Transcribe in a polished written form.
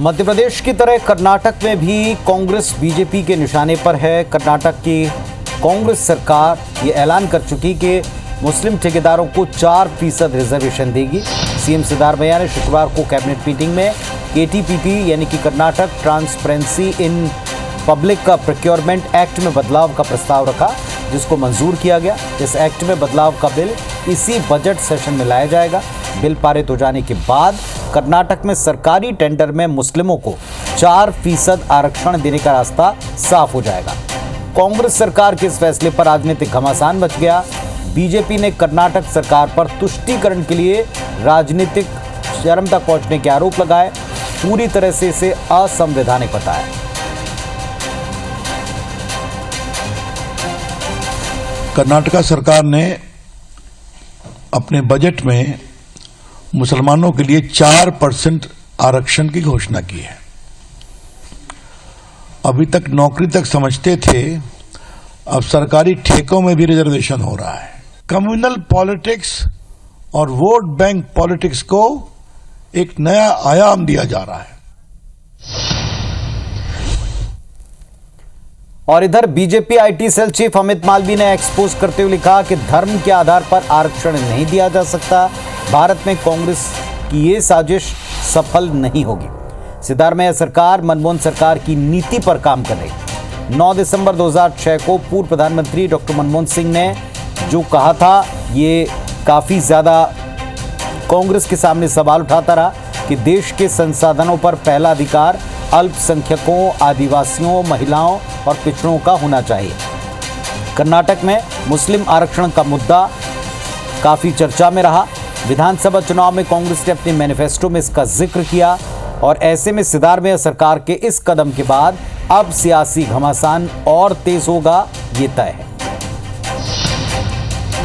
मध्य प्रदेश की तरह कर्नाटक में भी कांग्रेस बीजेपी के निशाने पर है। कर्नाटक की कांग्रेस सरकार ये ऐलान कर चुकी कि मुस्लिम ठेकेदारों को 4% रिजर्वेशन देगी। सीएम सिद्धारमैया ने शुक्रवार को कैबिनेट मीटिंग में केटीपीपी यानी कि Karnataka transparency in public procurement act में बदलाव का प्रस्ताव रखा, जिसको मंजूर किया गया। इस एक्ट में बदलाव का बिल इसी बजट सेशन में लाया जाएगा। बिल पारित हो जाने के बाद कर्नाटक में सरकारी टेंडर में मुस्लिमों को 4% आरक्षण देने का रास्ता साफ हो जाएगा। कांग्रेस सरकार के इस फैसले पर राजनीतिक घमासान मच गया। बीजेपी ने कर्नाटक सरकार पर तुष्टीकरण के लिए राजनीतिक चरम तक पहुंचने के आरोप लगाए। पूरी तरह से इसे असंवैधानिक बताया। कर्नाटका सरकार ने अपने बजट में मुसलमानों के लिए 4% आरक्षण की घोषणा की है। अभी तक नौकरी तक समझते थे, अब सरकारी ठेकों में भी रिजर्वेशन हो रहा है। कम्युनल पॉलिटिक्स और वोट बैंक पॉलिटिक्स को एक नया आयाम दिया जा रहा है। और इधर BJP IT cell chief Amit Malviya ने एक्सपोज करते हुए लिखा कि धर्म के आधार पर आरक्षण नहीं दिया जा सकता। भारत में कांग्रेस की ये साजिश सफल नहीं होगी। सिद्धारमैया सरकार मनमोहन सरकार की नीति पर काम कर रही। 9 दिसंबर 2006 को पूर्व प्रधानमंत्री डॉक्टर मनमोहन सिंह ने जो कहा था, ये काफ़ी ज़्यादा कांग्रेस के सामने सवाल उठाता रहा कि देश के संसाधनों पर पहला अधिकार अल्पसंख्यकों, आदिवासियों, महिलाओं और पिछड़ों का होना चाहिए। कर्नाटक में मुस्लिम आरक्षण का मुद्दा काफ़ी चर्चा में रहा। विधानसभा चुनाव में कांग्रेस ने अपने मैनिफेस्टो में इसका जिक्र किया और ऐसे में सिद्धारमैया सरकार के इस कदम के बाद अब सियासी घमासान और तेज होगा, ये तय है।